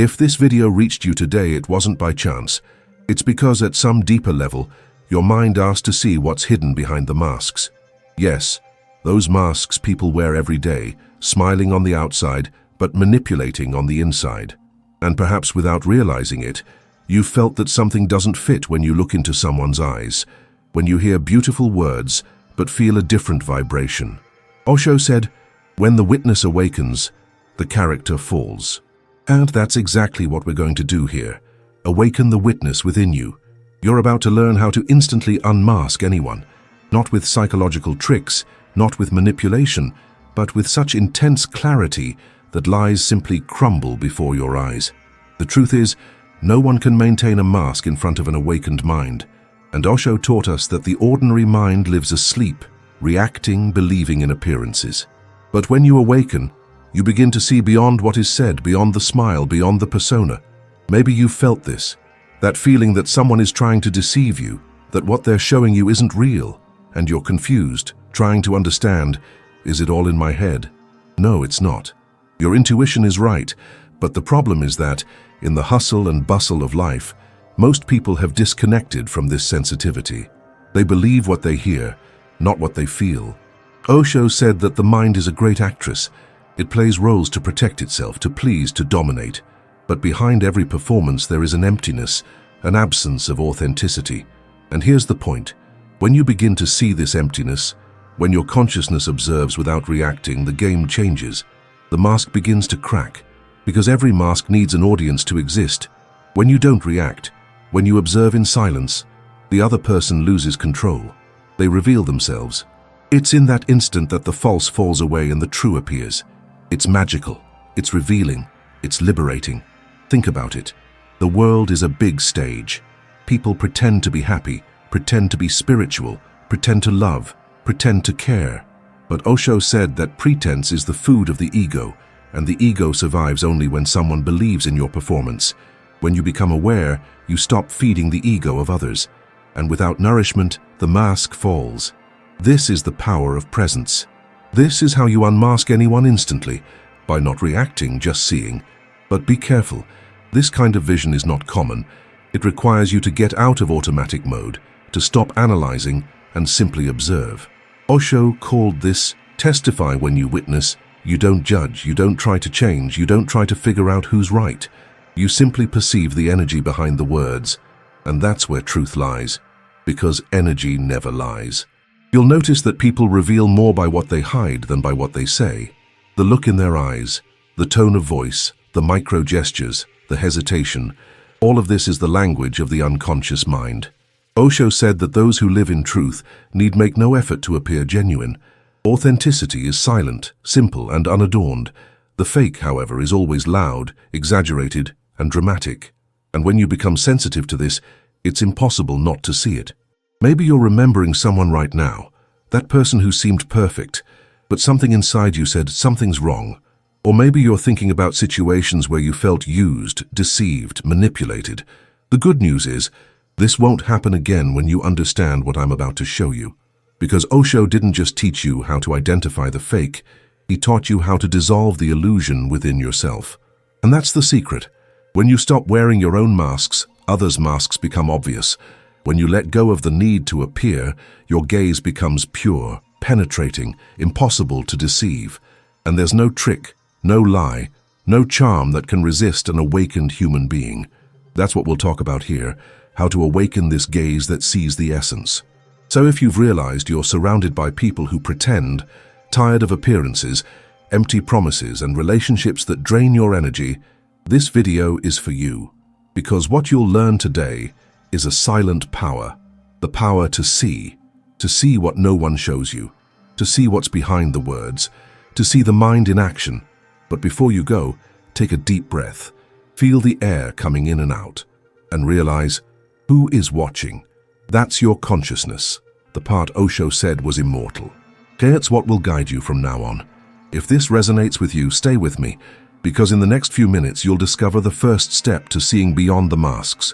If this video reached you today, it wasn't by chance. It's because at some deeper level, your mind asked to see what's hidden behind the masks. Yes, those masks people wear every day, smiling on the outside, but manipulating on the inside. And perhaps without realizing it, you've felt that something doesn't fit when you look into someone's eyes, when you hear beautiful words, but feel a different vibration. Osho said, when the witness awakens, the character falls. And that's exactly what we're going to do here. Awaken the witness within you. You're about to learn how to instantly unmask anyone, not with psychological tricks, not with manipulation, but with such intense clarity that lies simply crumble before your eyes. The truth is, no one can maintain a mask in front of an awakened mind. And Osho taught us that the ordinary mind lives asleep, reacting, believing in appearances. But when you awaken, you begin to see beyond what is said, beyond the smile, beyond the persona. Maybe you've felt this, that feeling that someone is trying to deceive you, that what they're showing you isn't real, and you're confused, trying to understand, is it all in my head? No, it's not. Your intuition is right, but the problem is that, in the hustle and bustle of life, most people have disconnected from this sensitivity. They believe what they hear, not what they feel. Osho said that the mind is a great actress. It plays roles to protect itself, to please, to dominate. But behind every performance there is an emptiness, an absence of authenticity. And here's the point. When you begin to see this emptiness, when your consciousness observes without reacting, the game changes. The mask begins to crack, because every mask needs an audience to exist. When you don't react, when you observe in silence, the other person loses control. They reveal themselves. It's in that instant that the false falls away and the true appears. It's magical, it's revealing, it's liberating. Think about it. The world is a big stage. People pretend to be happy, pretend to be spiritual, pretend to love, pretend to care. But Osho said that pretense is the food of the ego, and the ego survives only when someone believes in your performance. When you become aware, you stop feeding the ego of others, and without nourishment, the mask falls. This is the power of presence. This is how you unmask anyone instantly, by not reacting, just seeing. But be careful. This kind of vision is not common. It requires you to get out of automatic mode, to stop analyzing and simply observe. Osho called this testify when you witness. You don't judge, you don't try to change, you don't try to figure out who's right. You simply perceive the energy behind the words, and that's where truth lies, because energy never lies. You'll notice that people reveal more by what they hide than by what they say. The look in their eyes, the tone of voice, the micro gestures, the hesitation, all of this is the language of the unconscious mind. Osho said that those who live in truth need make no effort to appear genuine. Authenticity is silent, simple, and unadorned. The fake, however, is always loud, exaggerated, and dramatic. And when you become sensitive to this, it's impossible not to see it. Maybe you're remembering someone right now, that person who seemed perfect, but something inside you said something's wrong. Or maybe you're thinking about situations where you felt used, deceived, manipulated. The good news is, this won't happen again when you understand what I'm about to show you. Because Osho didn't just teach you how to identify the fake, he taught you how to dissolve the illusion within yourself. And that's the secret. When you stop wearing your own masks, others' masks become obvious. When you let go of the need to appear, your gaze becomes pure, penetrating, impossible to deceive. And there's no trick, no lie, no charm that can resist an awakened human being. That's what we'll talk about here, how to awaken this gaze that sees the essence. So if you've realized you're surrounded by people who pretend, tired of appearances, empty promises, and relationships that drain your energy, this video is for you. Because what you'll learn today is a silent power, the power to see what no one shows you, to see what's behind the words, to see the mind in action. But before you go, take a deep breath, feel the air coming in and out, and realize who is watching. That's your consciousness, the part Osho said was immortal. It's what will guide you from now on. If this resonates with you, stay with me, because in the next few minutes you'll discover the first step to seeing beyond the masks,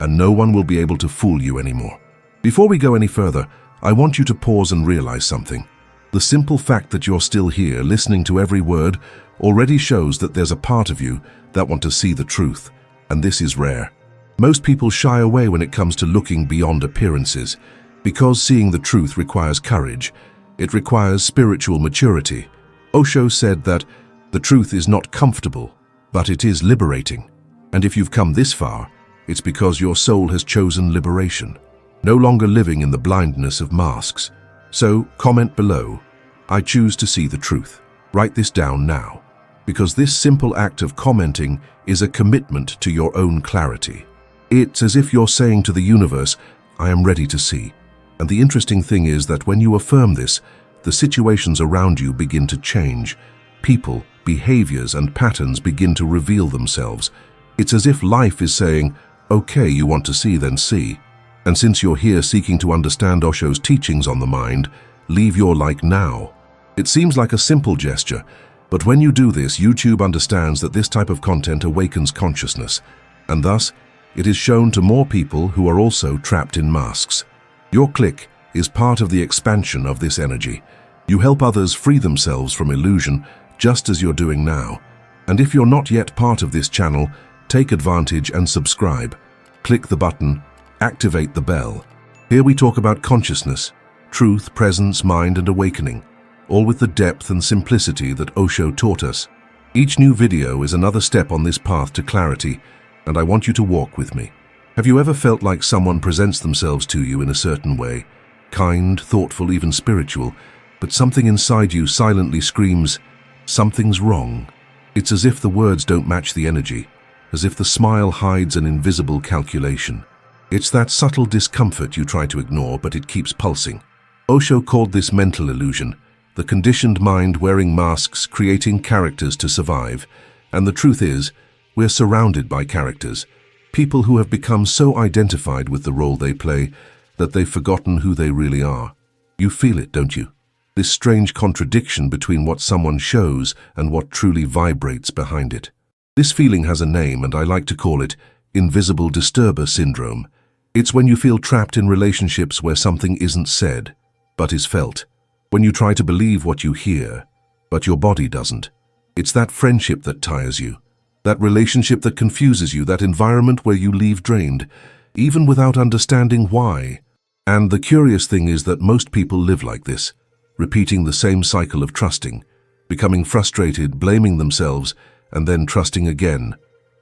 and no one will be able to fool you anymore. Before we go any further, I want you to pause and realize something. The simple fact that you're still here, listening to every word, already shows that there's a part of you that want to see the truth, and this is rare. Most people shy away when it comes to looking beyond appearances, because seeing the truth requires courage. It requires spiritual maturity. Osho said that the truth is not comfortable, but it is liberating. And if you've come this far, it's because your soul has chosen liberation, no longer living in the blindness of masks. So, comment below, I choose to see the truth. Write this down now, because this simple act of commenting is a commitment to your own clarity. It's as if you're saying to the universe, I am ready to see. And the interesting thing is that when you affirm this, the situations around you begin to change. People, behaviors, and patterns begin to reveal themselves. It's as if life is saying, okay, you want to see, then see. And since you're here seeking to understand Osho's teachings on the mind, leave your like now. It seems like a simple gesture, but when you do this, YouTube understands that this type of content awakens consciousness, and thus, it is shown to more people who are also trapped in masks. Your click is part of the expansion of this energy. You help others free themselves from illusion, just as you're doing now. And if you're not yet part of this channel, take advantage and subscribe. Click the button, activate the bell. Here we talk about consciousness, truth, presence, mind, and awakening, all with the depth and simplicity that Osho taught us. Each new video is another step on this path to clarity, and I want you to walk with me. Have you ever felt like someone presents themselves to you in a certain way, kind, thoughtful, even spiritual, but something inside you silently screams, something's wrong? It's as if the words don't match the energy, as if the smile hides an invisible calculation. It's that subtle discomfort you try to ignore, but it keeps pulsing. Osho called this mental illusion, the conditioned mind wearing masks, creating characters to survive. And the truth is, we're surrounded by characters, people who have become so identified with the role they play that they've forgotten who they really are. You feel it, don't you? This strange contradiction between what someone shows and what truly vibrates behind it. This feeling has a name, and I like to call it invisible disturber syndrome. It's when you feel trapped in relationships where something isn't said, but is felt. When you try to believe what you hear, but your body doesn't. It's that friendship that tires you, that relationship that confuses you, that environment where you leave drained, even without understanding why. And the curious thing is that most people live like this, repeating the same cycle of trusting, becoming frustrated, blaming themselves, and then trusting again.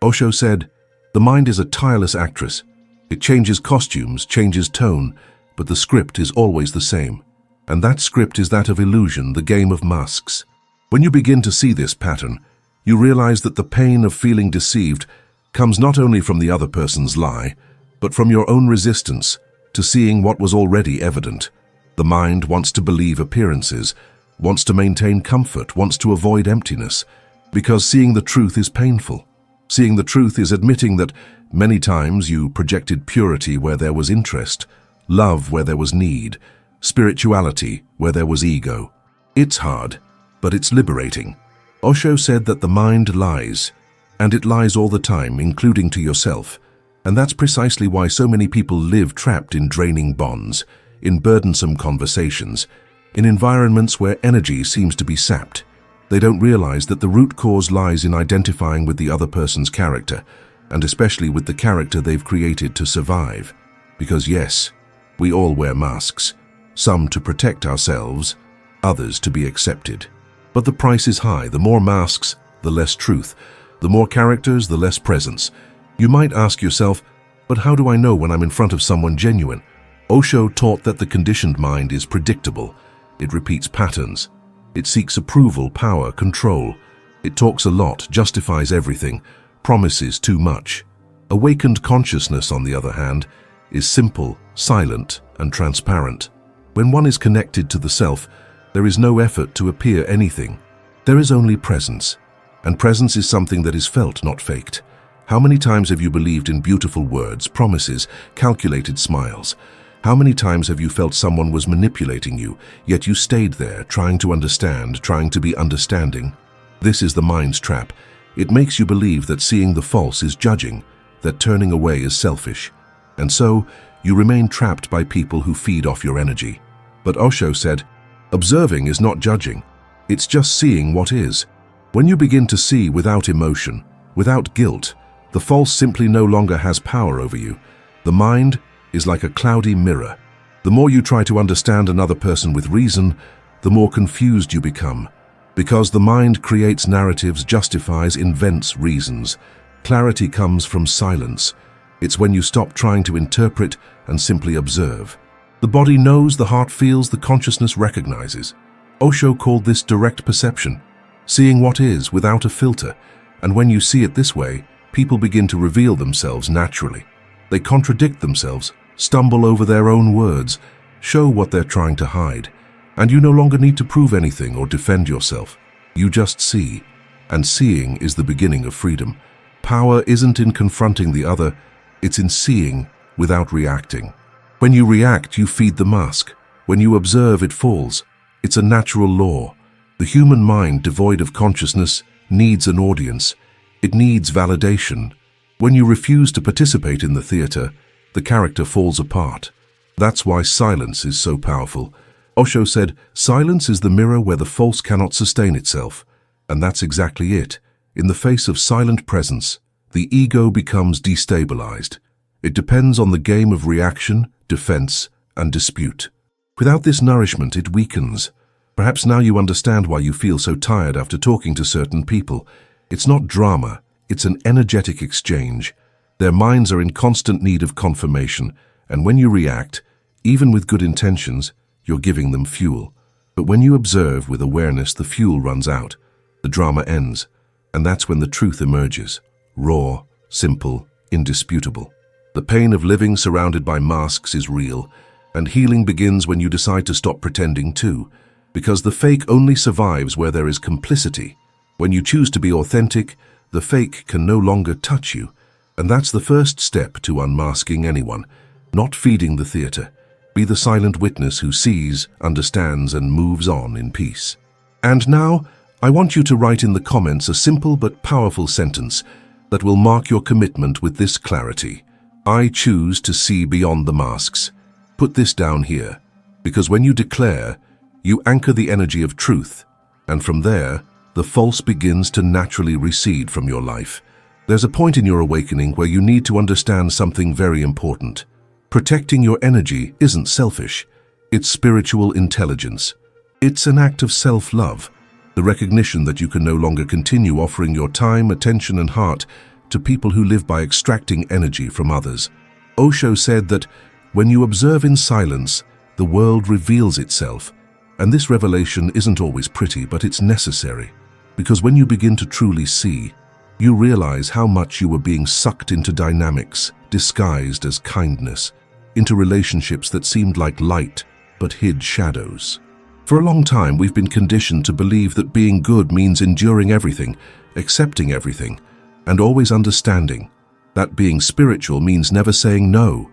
Osho said, the mind is a tireless actress. It changes costumes, changes tone, but the script is always the same. And that script is that of illusion, the game of masks. When you begin to see this pattern, you realize that the pain of feeling deceived comes not only from the other person's lie, but from your own resistance to seeing what was already evident. The mind wants to believe appearances, wants to maintain comfort, wants to avoid emptiness, because seeing the truth is painful. Seeing the truth is admitting that many times you projected purity where there was interest, love where there was need, spirituality where there was ego. It's hard, but it's liberating. Osho said that the mind lies, and it lies all the time, including to yourself. And that's precisely why so many people live trapped in draining bonds, in burdensome conversations, in environments where energy seems to be sapped. They don't realize that the root cause lies in identifying with the other person's character, and especially with the character they've created to survive. Because yes, we all wear masks, some to protect ourselves, others to be accepted. But the price is high. The more masks, the less truth. The more characters, the less presence. You might ask yourself, but how do I know when I'm in front of someone genuine? Osho taught that the conditioned mind is predictable. It repeats patterns. It seeks approval, power, control. It talks a lot, justifies everything, promises too much. Awakened consciousness, on the other hand, is simple, silent, and transparent. When one is connected to the self, there is no effort to appear anything. There is only presence. And presence is something that is felt, not faked. How many times have you believed in beautiful words, promises, calculated smiles? How many times have you felt someone was manipulating you, yet you stayed there, trying to understand, trying to be understanding? This is the mind's trap. It makes you believe that seeing the false is judging, that turning away is selfish. And so, you remain trapped by people who feed off your energy. But Osho said, observing is not judging. It's just seeing what is. When you begin to see without emotion, without guilt, the false simply no longer has power over you. The mind is like a cloudy mirror. The more you try to understand another person with reason, the more confused you become. Because the mind creates narratives, justifies, invents reasons. Clarity comes from silence. It's when you stop trying to interpret and simply observe. The body knows, the heart feels, the consciousness recognizes. Osho called this direct perception, seeing what is without a filter. And when you see it this way, people begin to reveal themselves naturally. They contradict themselves, stumble over their own words, show what they're trying to hide. And you no longer need to prove anything or defend yourself. You just see. And seeing is the beginning of freedom. Power isn't in confronting the other, it's in seeing without reacting. When you react, you feed the mask. When you observe, it falls. It's a natural law. The human mind, devoid of consciousness, needs an audience. It needs validation. When you refuse to participate in the theater, the character falls apart. That's why silence is so powerful. Osho said, silence is the mirror where the false cannot sustain itself. And that's exactly it. In the face of silent presence, the ego becomes destabilized. It depends on the game of reaction, defense, and dispute. Without this nourishment, it weakens. Perhaps now you understand why you feel so tired after talking to certain people. It's not drama, it's an energetic exchange. Their minds are in constant need of confirmation, and when you react, even with good intentions, you're giving them fuel. But when you observe with awareness, the fuel runs out. The drama ends, and that's when the truth emerges. Raw, simple, indisputable. The pain of living surrounded by masks is real, and healing begins when you decide to stop pretending too, because the fake only survives where there is complicity. When you choose to be authentic, the fake can no longer touch you, and that's the first step to unmasking anyone, not feeding the theater. Be the silent witness who sees, understands, and moves on in peace. And now, I want you to write in the comments a simple but powerful sentence that will mark your commitment with this clarity. I choose to see beyond the masks. Put this down here, because when you declare, you anchor the energy of truth, and from there, the false begins to naturally recede from your life. There's a point in your awakening where you need to understand something very important. Protecting your energy isn't selfish, it's spiritual intelligence. It's an act of self-love, the recognition that you can no longer continue offering your time, attention, and heart to people who live by extracting energy from others. Osho said that when you observe in silence, the world reveals itself. And this revelation isn't always pretty, but it's necessary. Because when you begin to truly see, you realize how much you were being sucked into dynamics, disguised as kindness, into relationships that seemed like light, but hid shadows. For a long time, we've been conditioned to believe that being good means enduring everything, accepting everything, and always understanding. That being spiritual means never saying no,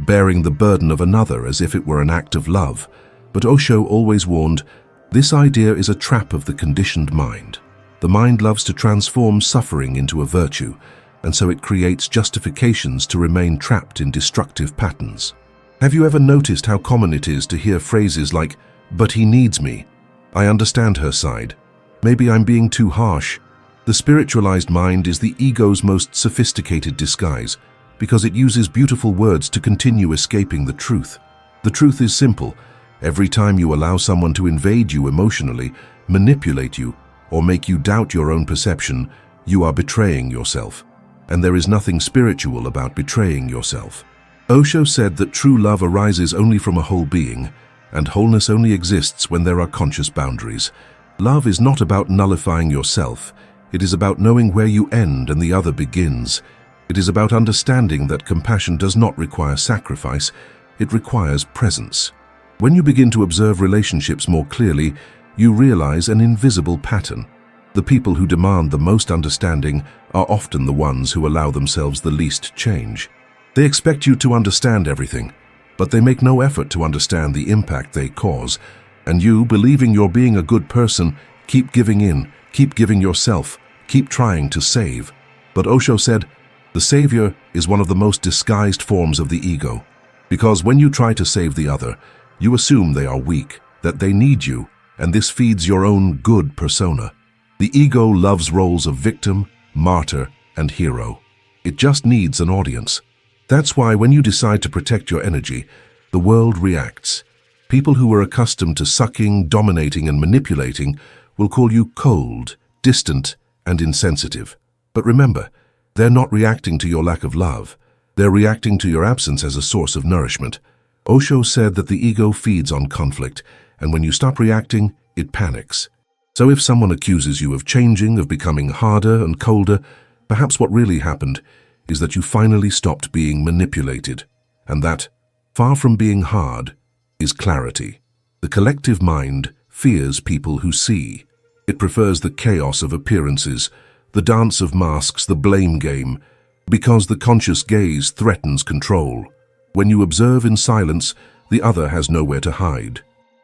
bearing the burden of another as if it were an act of love. But Osho always warned, this idea is a trap of the conditioned mind. The mind loves to transform suffering into a virtue, and so it creates justifications to remain trapped in destructive patterns. Have you ever noticed how common it is to hear phrases like, but he needs me, I understand her side, maybe I'm being too harsh? The spiritualized mind is the ego's most sophisticated disguise, because it uses beautiful words to continue escaping the truth. The truth is simple. Every time you allow someone to invade you emotionally, manipulate you, or make you doubt your own perception, you are betraying yourself. And there is nothing spiritual about betraying yourself. Osho said that true love arises only from a whole being, and wholeness only exists when there are conscious boundaries. Love is not about nullifying yourself. It is about knowing where you end and the other begins. It is about understanding that compassion does not require sacrifice, it requires presence. When you begin to observe relationships more clearly, you realize an invisible pattern. The people who demand the most understanding are often the ones who allow themselves the least change. They expect you to understand everything, but they make no effort to understand the impact they cause. And you, believing you're being a good person, keep giving in, keep giving yourself, keep trying to save. But Osho said, the savior is one of the most disguised forms of the ego. Because when you try to save the other, you assume they are weak, that they need you, and this feeds your own good persona. The ego loves roles of victim, martyr, and hero. It just needs an audience. That's why when you decide to protect your energy, the world reacts. People who are accustomed to sucking, dominating, and manipulating will call you cold, distant, and insensitive. But remember, they're not reacting to your lack of love. They're reacting to your absence as a source of nourishment. Osho said that the ego feeds on conflict, and when you stop reacting, it panics. So if someone accuses you of changing, of becoming harder and colder, perhaps what really happened is that you finally stopped being manipulated, and that, far from being hard, is clarity. The collective mind fears people who see. It prefers the chaos of appearances, the dance of masks, the blame game, because the conscious gaze threatens control. When you observe in silence, the other has nowhere to hide.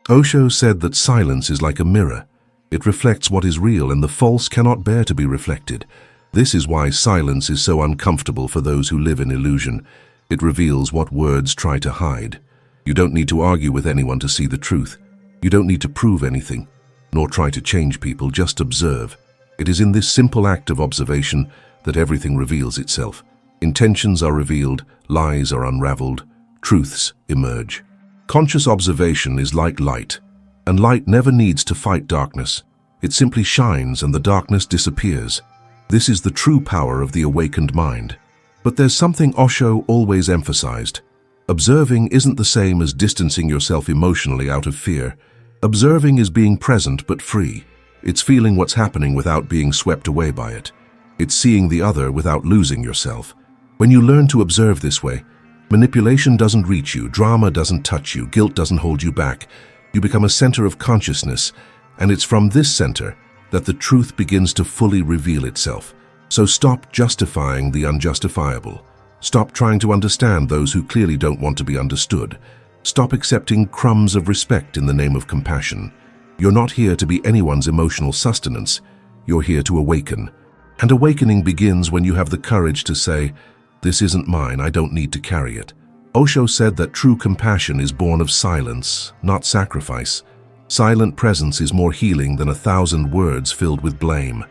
Osho said that silence is like a mirror. It reflects what is real, and the false cannot bear to be reflected. This is why silence is so uncomfortable for those who live in illusion. It reveals what words try to hide. You don't need to argue with anyone to see the truth. You don't need to prove anything, nor try to change people, just observe. It is in this simple act of observation that everything reveals itself. Intentions are revealed, lies are unraveled, truths emerge. Conscious observation is like light, and light never needs to fight darkness. It simply shines and the darkness disappears. This is the true power of the awakened mind. But there's something Osho always emphasized. Observing isn't the same as distancing yourself emotionally out of fear. Observing is being present but free. It's feeling what's happening without being swept away by it. It's seeing the other without losing yourself. When you learn to observe this way, manipulation doesn't reach you, drama doesn't touch you, guilt doesn't hold you back. You become a center of consciousness, and it's from this center that the truth begins to fully reveal itself. So stop justifying the unjustifiable. Stop trying to understand those who clearly don't want to be understood. Stop accepting crumbs of respect in the name of compassion. You're not here to be anyone's emotional sustenance. You're here to awaken. And awakening begins when you have the courage to say, "This isn't mine, I don't need to carry it." Osho said that true compassion is born of silence, not sacrifice. Silent presence is more healing than 1,000 words filled with blame.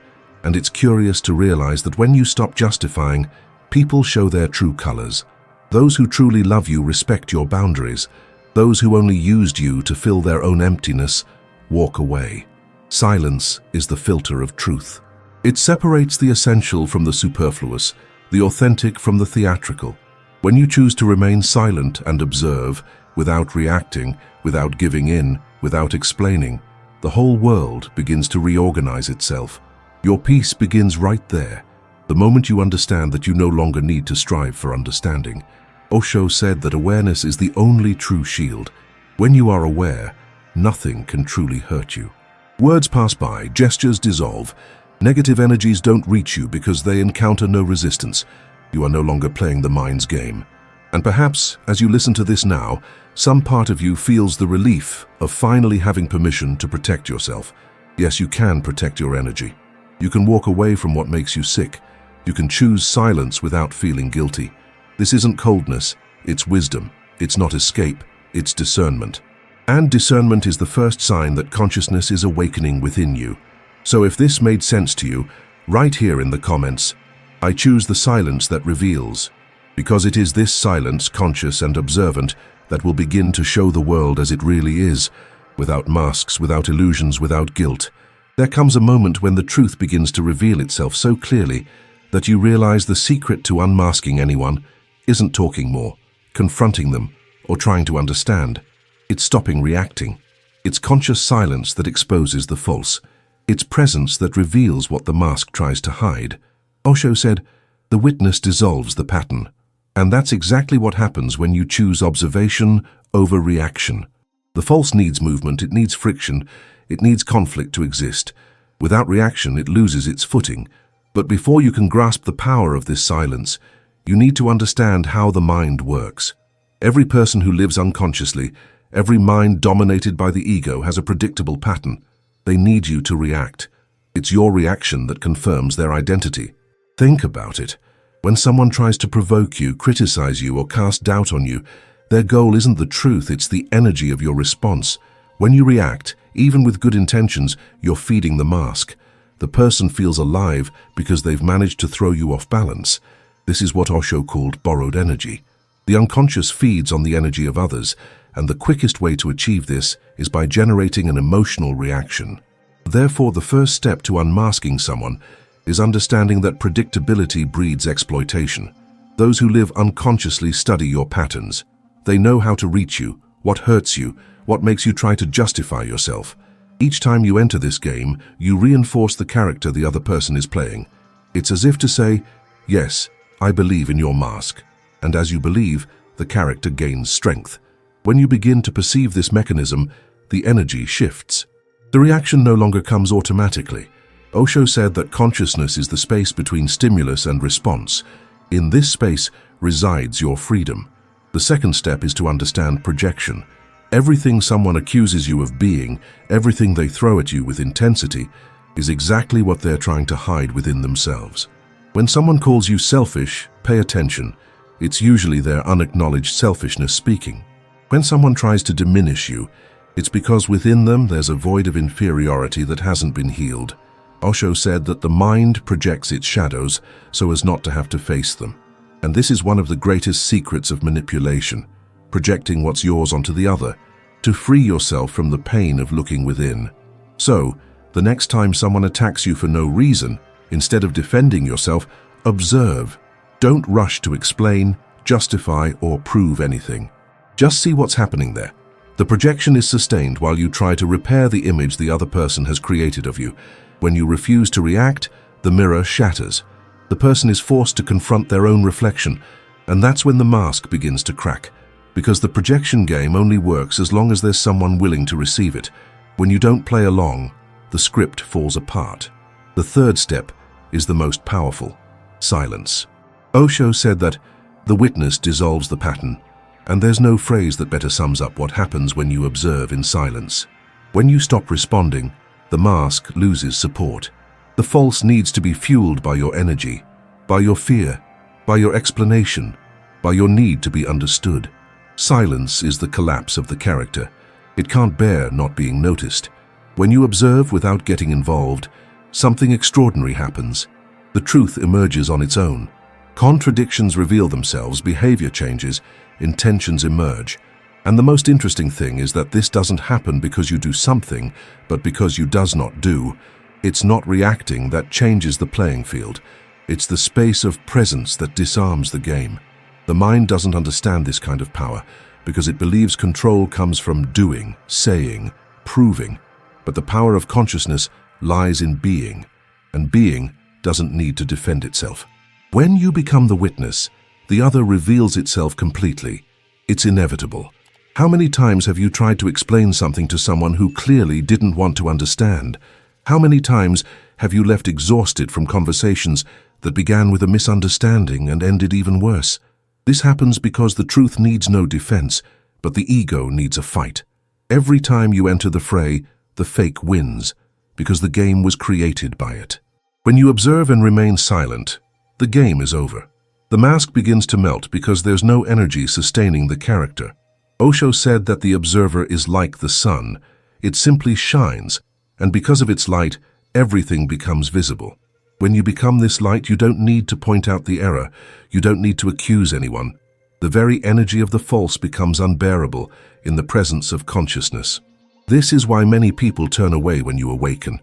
And it's curious to realize that when you stop justifying, people show their true colors. Those who truly love you respect your boundaries. Those who only used you to fill their own emptiness walk away. Silence is the filter of truth. It separates the essential from the superfluous, the authentic from the theatrical. When you choose to remain silent and observe, without reacting, without giving in, without explaining, the whole world begins to reorganize itself. Your peace begins right there, the moment you understand that you no longer need to strive for understanding. Osho said that awareness is the only true shield. When you are aware, nothing can truly hurt you. Words pass by, gestures dissolve. Negative energies don't reach you because they encounter no resistance. You are no longer playing the mind's game. And perhaps, as you listen to this now, some part of you feels the relief of finally having permission to protect yourself. Yes, you can protect your energy. You can walk away from what makes you sick. You can choose silence without feeling guilty. This isn't coldness, it's wisdom. It's not escape, it's discernment. And discernment is the first sign that consciousness is awakening within you. So if this made sense to you, write here in the comments, "I choose the silence that reveals," because it is this silence, conscious and observant, that will begin to show the world as it really is, without masks, without illusions, without guilt. There comes a moment when the truth begins to reveal itself so clearly that you realize the secret to unmasking anyone isn't talking more, confronting them, or trying to understand. It's stopping reacting. It's conscious silence that exposes the false. It's presence that reveals what the mask tries to hide. Osho said, "The witness dissolves the pattern." And that's exactly what happens when you choose observation over reaction. The false needs movement, it needs friction, it needs conflict to exist. Without reaction, it loses its footing. But before you can grasp the power of this silence, you need to understand how the mind works. Every person who lives unconsciously, every mind dominated by the ego has a predictable pattern. They need you to react. It's your reaction that confirms their identity. Think about it. When someone tries to provoke you, criticize you, or cast doubt on you, their goal isn't the truth, it's the energy of your response. When you react, even with good intentions, you're feeding the mask. The person feels alive because they've managed to throw you off balance. This is what Osho called borrowed energy. The unconscious feeds on the energy of others, and the quickest way to achieve this is by generating an emotional reaction. Therefore, the first step to unmasking someone is understanding that predictability breeds exploitation. Those who live unconsciously study your patterns. They know how to reach you, what hurts you, what makes you try to justify yourself. Each time you enter this game, you reinforce the character the other person is playing. It's as if to say, yes, I believe in your mask. And as you believe, the character gains strength. When you begin to perceive this mechanism, the energy shifts. The reaction no longer comes automatically. Osho said that consciousness is the space between stimulus and response. In this space resides your freedom. The second step is to understand projection. Everything someone accuses you of being, everything they throw at you with intensity, is exactly what they're trying to hide within themselves. When someone calls you selfish, pay attention. It's usually their unacknowledged selfishness speaking. When someone tries to diminish you, it's because within them there's a void of inferiority that hasn't been healed. Osho said that the mind projects its shadows so as not to have to face them. And this is one of the greatest secrets of manipulation, projecting what's yours onto the other, to free yourself from the pain of looking within. So, the next time someone attacks you for no reason, instead of defending yourself, observe. Don't rush to explain, justify, or prove anything. Just see what's happening there. The projection is sustained while you try to repair the image the other person has created of you. When you refuse to react, the mirror shatters. The person is forced to confront their own reflection, and that's when the mask begins to crack. Because the projection game only works as long as there's someone willing to receive it. When you don't play along, the script falls apart. The third step is the most powerful: silence. Osho said that the witness dissolves the pattern, and there's no phrase that better sums up what happens when you observe in silence. When you stop responding, the mask loses support. The false needs to be fueled by your energy, by your fear, by your explanation, by your need to be understood. Silence is the collapse of the character. It can't bear not being noticed. When you observe without getting involved, something extraordinary happens. The truth emerges on its own. Contradictions reveal themselves, behavior changes, intentions emerge. And the most interesting thing is that this doesn't happen because you do something, but because you does not do. It's not reacting that changes the playing field. It's the space of presence that disarms the game. The mind doesn't understand this kind of power because it believes control comes from doing, saying, proving. But the power of consciousness lies in being, and being doesn't need to defend itself. When you become the witness, the other reveals itself completely. It's inevitable. How many times have you tried to explain something to someone who clearly didn't want to understand? How many times have you left exhausted from conversations that began with a misunderstanding and ended even worse? This happens because the truth needs no defense, but the ego needs a fight. Every time you enter the fray, the fake wins, because the game was created by it. When you observe and remain silent, the game is over. The mask begins to melt because there's no energy sustaining the character. Osho said that the observer is like the sun. It simply shines, and because of its light, everything becomes visible. When you become this light, you don't need to point out the error. You don't need to accuse anyone. The very energy of the false becomes unbearable in the presence of consciousness. This is why many people turn away when you awaken.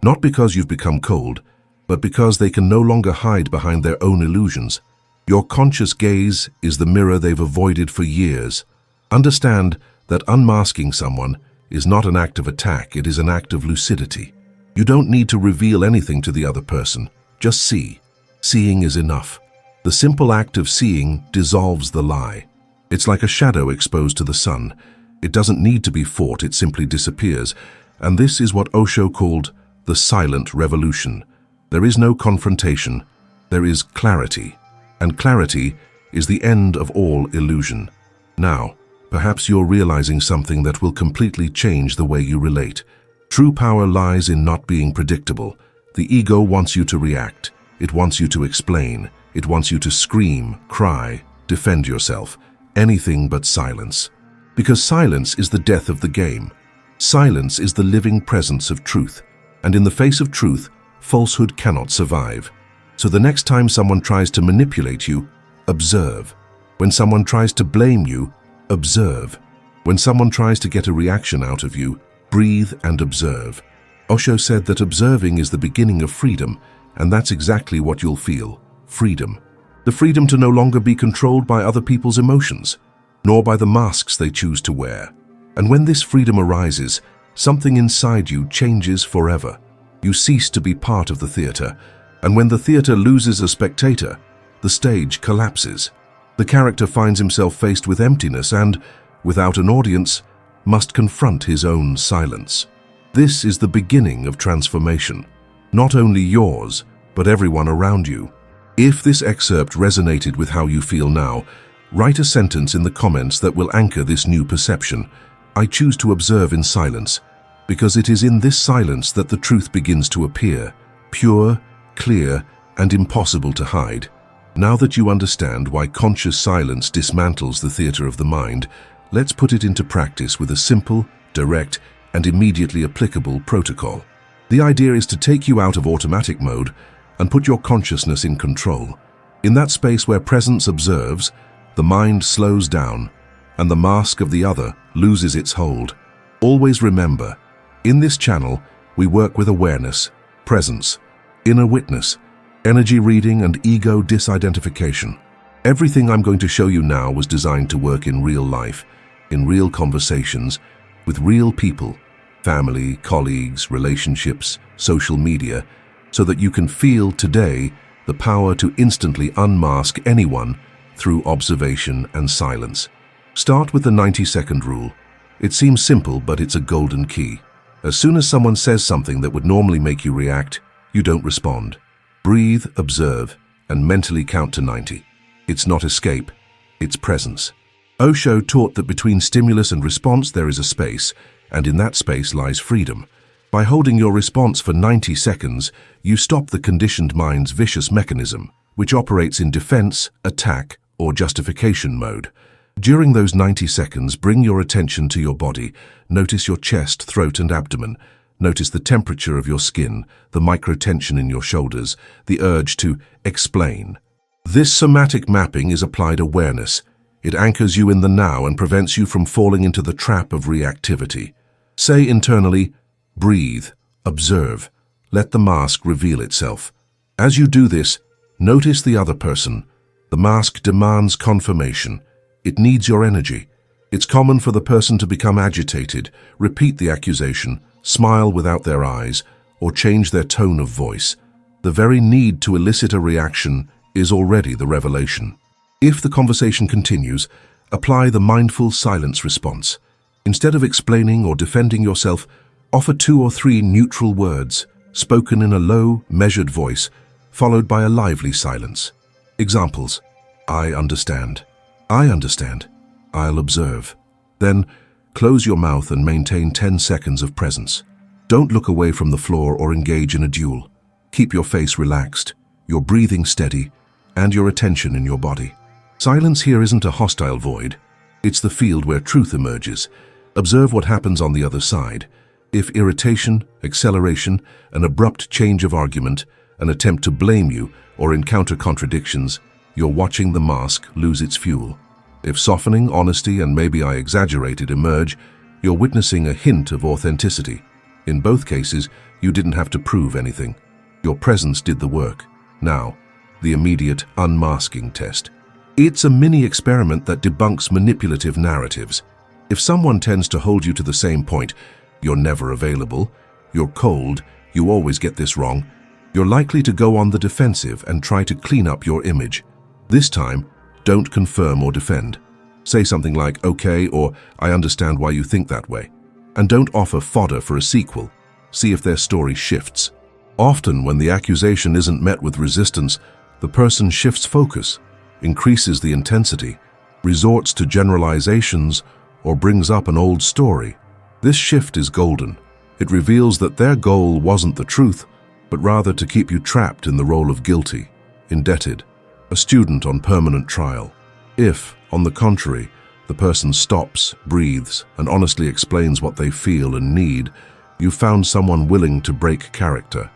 Not because you've become cold, but because they can no longer hide behind their own illusions. Your conscious gaze is the mirror they've avoided for years. Understand that unmasking someone is not an act of attack, it is an act of lucidity. You don't need to reveal anything to the other person. Just see. Seeing is enough. The simple act of seeing dissolves the lie. It's like a shadow exposed to the sun. It doesn't need to be fought, it simply disappears. And this is what Osho called the silent revolution. There is no confrontation. There is clarity. And clarity is the end of all illusion. Now, perhaps you're realizing something that will completely change the way you relate. True power lies in not being predictable. The ego wants you to react. It wants you to explain. It wants you to scream, cry, defend yourself. Anything but silence. Because silence is the death of the game. Silence is the living presence of truth. And in the face of truth, falsehood cannot survive. So the next time someone tries to manipulate you, observe. When someone tries to blame you, observe. When someone tries to get a reaction out of you, breathe and observe. Osho said that observing is the beginning of freedom, and that's exactly what you'll feel: freedom. The freedom to no longer be controlled by other people's emotions, nor by the masks they choose to wear. And when this freedom arises, something inside you changes forever. You cease to be part of the theater, and when the theater loses a spectator, the stage collapses. The character finds himself faced with emptiness and, without an audience, must confront his own silence. This is the beginning of transformation, not only yours, but everyone around you. If this excerpt resonated with how you feel now, write a sentence in the comments that will anchor this new perception. I choose to observe in silence, because it is in this silence that the truth begins to appear, pure, clear, and impossible to hide. Now that you understand why conscious silence dismantles the theater of the mind, let's put it into practice with a simple, direct, and immediately applicable protocol. The idea is to take you out of automatic mode and put your consciousness in control. In that space where presence observes, the mind slows down, and the mask of the other loses its hold. Always remember, in this channel, we work with awareness, presence, inner witness, energy reading, and ego disidentification. Everything I'm going to show you now was designed to work in real life, in real conversations, with real people, family, colleagues, relationships, social media, so that you can feel today the power to instantly unmask anyone through observation and silence. Start with the 90-second rule. It seems simple, but it's a golden key. As soon as someone says something that would normally make you react, you don't respond. Breathe, observe, and mentally count to 90. It's not escape, it's presence. Osho taught that between stimulus and response there is a space, and in that space lies freedom. By holding your response for 90 seconds, you stop the conditioned mind's vicious mechanism, which operates in defense, attack, or justification mode. During those 90 seconds, bring your attention to your body. Notice your chest, throat, and abdomen. Notice the temperature of your skin, the microtension in your shoulders, the urge to explain. This somatic mapping is applied awareness. It anchors you in the now and prevents you from falling into the trap of reactivity. Say internally, breathe, observe, let the mask reveal itself. As you do this, notice the other person. The mask demands confirmation. It needs your energy. It's common for the person to become agitated, repeat the accusation, smile without their eyes, or change their tone of voice. The very need to elicit a reaction is already the revelation. If the conversation continues, apply the mindful silence response. Instead of explaining or defending yourself, offer 2 or 3 neutral words, spoken in a low, measured voice, followed by a lively silence. Examples: I understand. I understand. I'll observe. Then, close your mouth and maintain 10 seconds of presence. Don't look away from the floor or engage in a duel. Keep your face relaxed, your breathing steady, and your attention in your body. Silence here isn't a hostile void. It's the field where truth emerges. Observe what happens on the other side. If irritation, acceleration, an abrupt change of argument, an attempt to blame you, or encounter contradictions, you're watching the mask lose its fuel. If softening, honesty, and maybe I exaggerated emerge, you're witnessing a hint of authenticity. In both cases, you didn't have to prove anything. Your presence did the work. Now, the immediate unmasking test. It's a mini experiment that debunks manipulative narratives. If someone tends to hold you to the same point, you're never available, you're cold, you always get this wrong, you're likely to go on the defensive and try to clean up your image. This time, don't confirm or defend. Say something like, okay, or I understand why you think that way. And don't offer fodder for a sequel. See if their story shifts. Often, when the accusation isn't met with resistance, the person shifts focus, increases the intensity, resorts to generalizations, or brings up an old story. This shift is golden. It reveals that their goal wasn't the truth, but rather to keep you trapped in the role of guilty, indebted, a student on permanent trial. If, on the contrary, the person stops, breathes, and honestly explains what they feel and need, you've found someone willing to break character.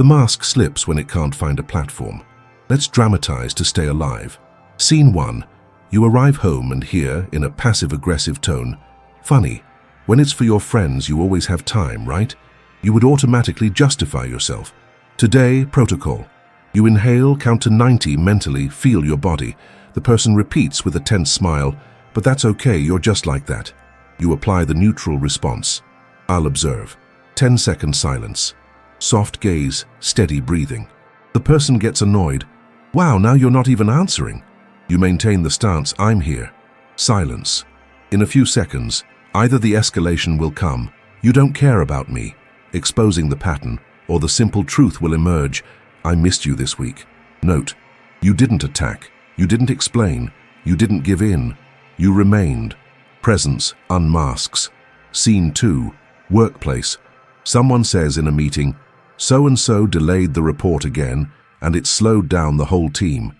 The mask slips when it can't find a platform. Let's dramatize to stay alive. Scene 1. You arrive home and hear, in a passive-aggressive tone, "Funny, when it's for your friends you always have time, right?" You would automatically justify yourself. Today, protocol. You inhale, count to 90 mentally, feel your body. The person repeats with a tense smile, "But that's okay, you're just like that." You apply the neutral response. "I'll observe." 10-second silence. Soft gaze, steady breathing. The person gets annoyed. "Wow, now you're not even answering." You maintain the stance, "I'm here." Silence. In a few seconds, either the escalation will come, "You don't care about me," exposing the pattern, or the simple truth will emerge, "I missed you this week." Note, you didn't attack, you didn't explain, you didn't give in, you remained. Presence unmasks. Scene 2. Workplace. Someone says in a meeting, "So-and-so delayed the report again, and it slowed down the whole team."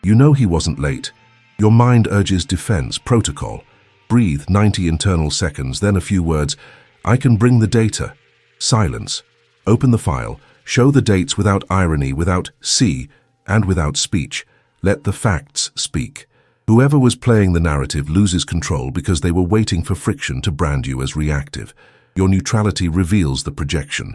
You know he wasn't late. Your mind urges defense, protocol. Breathe 90 internal seconds, then a few words, "I can bring the data." Silence. Open the file. Show the dates without irony, without "see," and without speech. Let the facts speak. Whoever was playing the narrative loses control because they were waiting for friction to brand you as reactive. Your neutrality reveals the projection.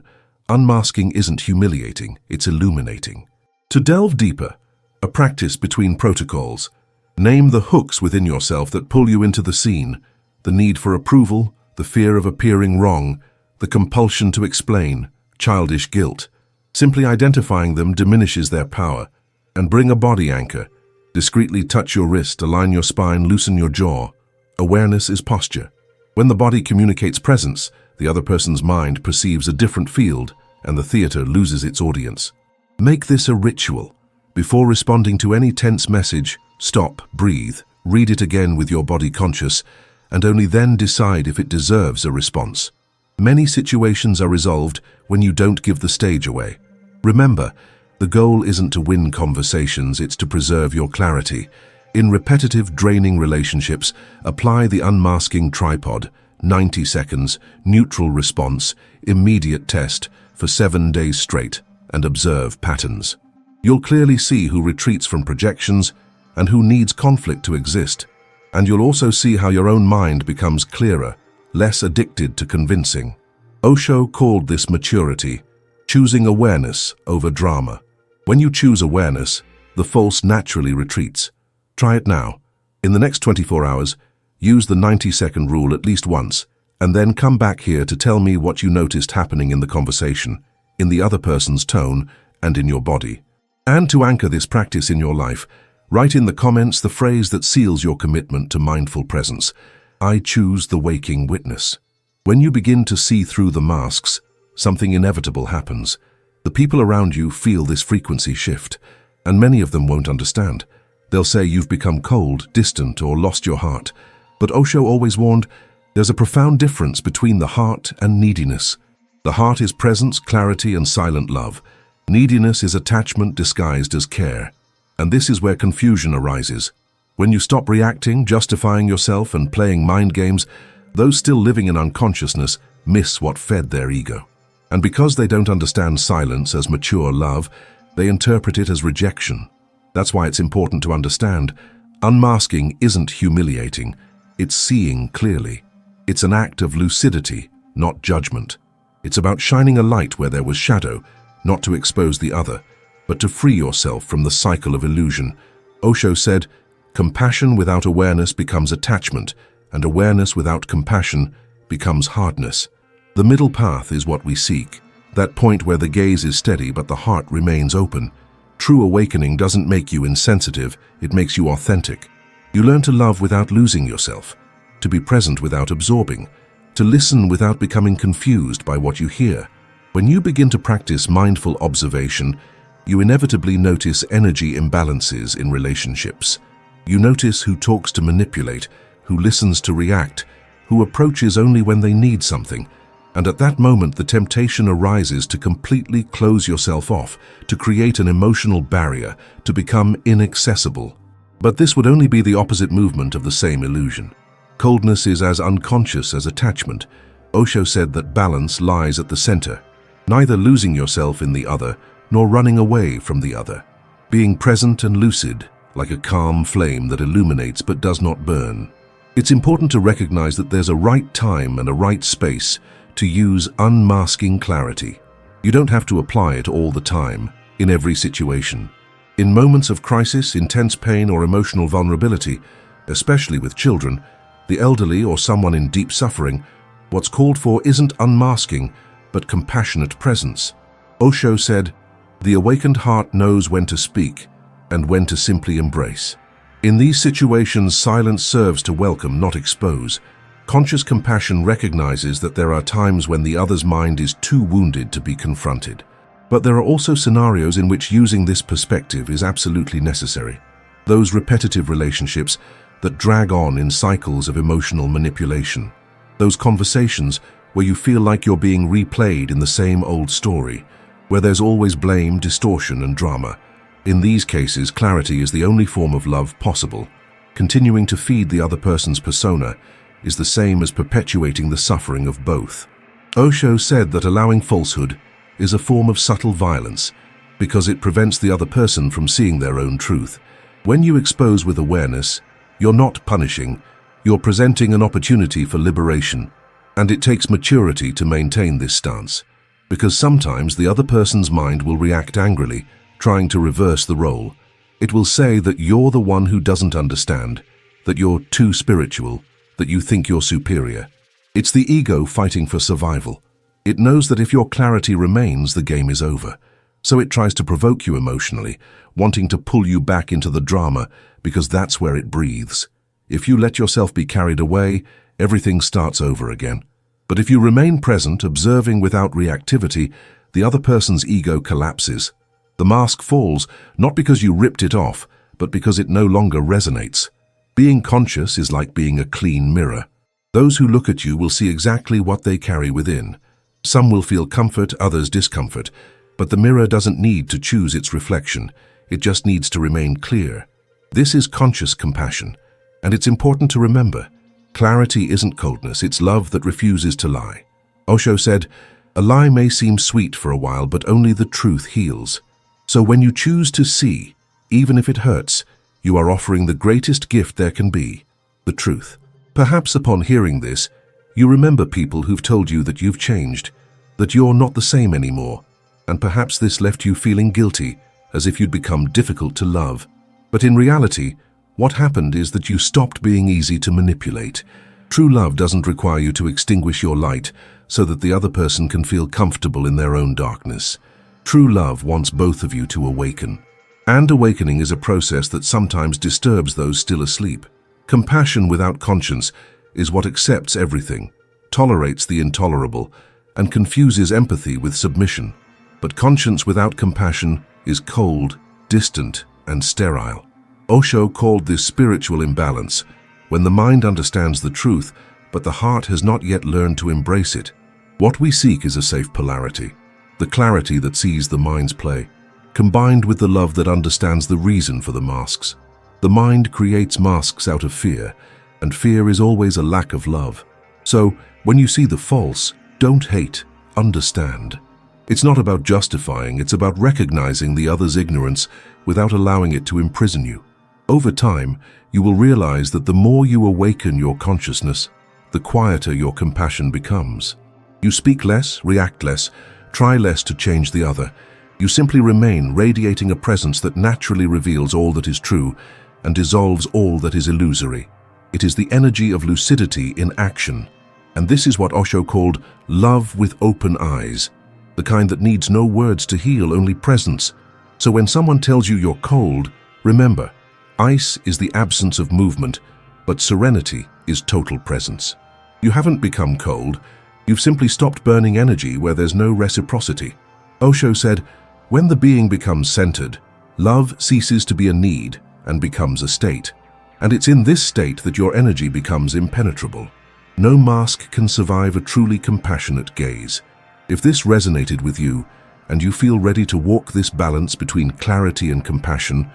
Unmasking isn't humiliating, it's illuminating. To delve deeper, a practice between protocols. Name the hooks within yourself that pull you into the scene. The need for approval, the fear of appearing wrong, the compulsion to explain, childish guilt. Simply identifying them diminishes their power. And bring a body anchor. Discreetly touch your wrist, align your spine, loosen your jaw. Awareness is posture. When the body communicates presence, the other person's mind perceives a different field, and the theater loses its audience. Make this a ritual. Before responding to any tense message, stop, breathe, read it again with your body conscious, and only then decide if it deserves a response. Many situations are resolved when you don't give the stage away. Remember, the goal isn't to win conversations, it's to preserve your clarity. In repetitive, draining relationships, apply the unmasking tripod. 90 seconds, neutral response, immediate test, for 7 days straight, and observe patterns. You'll clearly see who retreats from projections and who needs conflict to exist. And you'll also see how your own mind becomes clearer, less addicted to convincing. Osho called this maturity, choosing awareness over drama. When you choose awareness, the false naturally retreats. Try it now. In the next 24 hours, use the 90-second rule at least once, and then come back here to tell me what you noticed happening in the conversation, in the other person's tone, and in your body. And to anchor this practice in your life, write in the comments the phrase that seals your commitment to mindful presence. I choose the waking witness. When you begin to see through the masks, something inevitable happens. The people around you feel this frequency shift, and many of them won't understand. They'll say you've become cold, distant, or lost your heart. But Osho always warned, there's a profound difference between the heart and neediness. The heart is presence, clarity, and silent love. Neediness is attachment disguised as care. And this is where confusion arises. When you stop reacting, justifying yourself, and playing mind games, those still living in unconsciousness miss what fed their ego. And because they don't understand silence as mature love, they interpret it as rejection. That's why it's important to understand, unmasking isn't humiliating, it's seeing clearly. It's an act of lucidity, not judgment. It's about shining a light where there was shadow, not to expose the other, but to free yourself from the cycle of illusion. Osho said, compassion without awareness becomes attachment, and awareness without compassion becomes hardness. The middle path is what we seek, that point where the gaze is steady but the heart remains open. True awakening doesn't make you insensitive, it makes you authentic. You learn to love without losing yourself, to be present without absorbing, to listen without becoming confused by what you hear. When you begin to practice mindful observation, you inevitably notice energy imbalances in relationships. You notice who talks to manipulate, who listens to react, who approaches only when they need something. And at that moment, the temptation arises to completely close yourself off, to create an emotional barrier, to become inaccessible. But this would only be the opposite movement of the same illusion. Coldness is as unconscious as attachment. Osho said that balance lies at the center, neither losing yourself in the other nor running away from the other. Being present and lucid, like a calm flame that illuminates but does not burn. It's important to recognize that there's a right time and a right space to use unmasking clarity. You don't have to apply it all the time, in every situation. In moments of crisis, intense pain, or emotional vulnerability, especially with children, the elderly, or someone in deep suffering, what's called for isn't unmasking, but compassionate presence. Osho said, "The awakened heart knows when to speak and when to simply embrace." In these situations, silence serves to welcome, not expose. Conscious compassion recognizes that there are times when the other's mind is too wounded to be confronted. But there are also scenarios in which using this perspective is absolutely necessary. Those repetitive relationships that drag on in cycles of emotional manipulation. Those conversations where you feel like you're being replayed in the same old story, where there's always blame, distortion, and drama. In these cases, clarity is the only form of love possible. Continuing to feed the other person's persona is the same as perpetuating the suffering of both. Osho said that allowing falsehood is a form of subtle violence because it prevents the other person from seeing their own truth. When you expose with awareness, you're not punishing, you're presenting an opportunity for liberation. And it takes maturity to maintain this stance, because sometimes the other person's mind will react angrily, trying to reverse the role. It will say that you're the one who doesn't understand, that you're too spiritual, that you think you're superior. It's the ego fighting for survival. It knows that if your clarity remains, the game is over. So it tries to provoke you emotionally, wanting to pull you back into the drama because that's where it breathes. If you let yourself be carried away, everything starts over again. But if you remain present, observing without reactivity, the other person's ego collapses. The mask falls, not because you ripped it off, but because it no longer resonates. Being conscious is like being a clean mirror. Those who look at you will see exactly what they carry within. Some will feel comfort, others discomfort, but the mirror doesn't need to choose its reflection. It just needs to remain clear. This is conscious compassion, and it's important to remember. Clarity isn't coldness, it's love that refuses to lie. Osho said, "A lie may seem sweet for a while, but only the truth heals." So when you choose to see, even if it hurts, you are offering the greatest gift there can be, the truth. Perhaps upon hearing this, you remember people who've told you that you've changed, that you're not the same anymore, and perhaps this left you feeling guilty, as if you'd become difficult to love. But in reality, what happened is that you stopped being easy to manipulate. True love doesn't require you to extinguish your light so that the other person can feel comfortable in their own darkness. True love wants both of you to awaken. And awakening is a process that sometimes disturbs those still asleep. Compassion without conscience is what accepts everything, tolerates the intolerable, and confuses empathy with submission. But conscience without compassion is cold, distant, and sterile. Osho called this spiritual imbalance, when the mind understands the truth, but the heart has not yet learned to embrace it. What we seek is a safe polarity, the clarity that sees the mind's play, combined with the love that understands the reason for the masks. The mind creates masks out of fear, and fear is always a lack of love. So, when you see the false, don't hate, understand. It's not about justifying, it's about recognizing the other's ignorance without allowing it to imprison you. Over time, you will realize that the more you awaken your consciousness, the quieter your compassion becomes. You speak less, react less, try less to change the other. You simply remain radiating a presence that naturally reveals all that is true and dissolves all that is illusory. It is the energy of lucidity in action. And this is what Osho called love with open eyes, the kind that needs no words to heal, only presence. So when someone tells you you're cold, remember, ice is the absence of movement, but serenity is total presence. You haven't become cold, you've simply stopped burning energy where there's no reciprocity. Osho said, when the being becomes centered, love ceases to be a need and becomes a state. And it's in this state that your energy becomes impenetrable. No mask can survive a truly compassionate gaze. If this resonated with you, and you feel ready to walk this balance between clarity and compassion,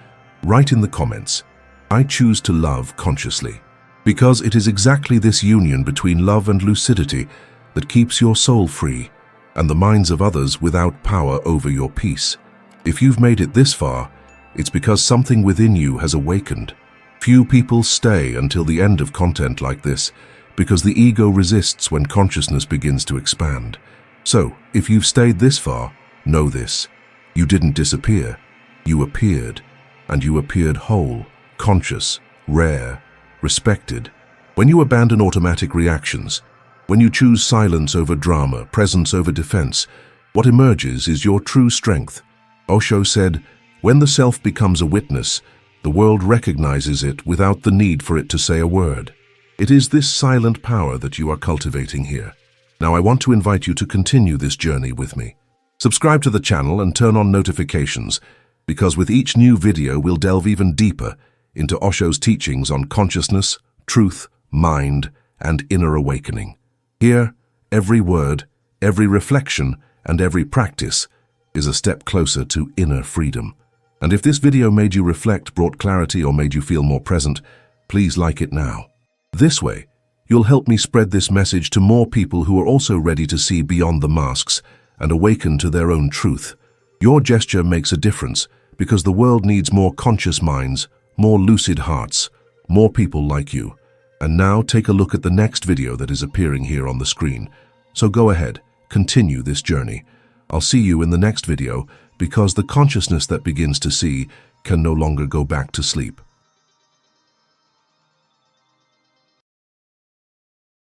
write in the comments, "I choose to love consciously." Because it is exactly this union between love and lucidity that keeps your soul free and the minds of others without power over your peace. If you've made it this far, it's because something within you has awakened. Few people stay until the end of content like this because the ego resists when consciousness begins to expand. So, if you've stayed this far, know this. You didn't disappear. You appeared. And you appeared whole, conscious, rare, respected. When you abandon automatic reactions, when you choose silence over drama, presence over defense, what emerges is your true strength. Osho said, "When the self becomes a witness, the world recognizes it without the need for it to say a word." It is this silent power that you are cultivating here. Now I want to invite you to continue this journey with me. Subscribe to the channel and turn on notifications, because with each new video we'll delve even deeper into Osho's teachings on consciousness, truth, mind, and inner awakening. Here, every word, every reflection, and every practice is a step closer to inner freedom. And if this video made you reflect, brought clarity, or made you feel more present, please like it now. This way, you'll help me spread this message to more people who are also ready to see beyond the masks and awaken to their own truth. Your gesture makes a difference because the world needs more conscious minds, more lucid hearts, more people like you. And now take a look at the next video that is appearing here on the screen. So go ahead, continue this journey. I'll see you in the next video because the consciousness that begins to see can no longer go back to sleep.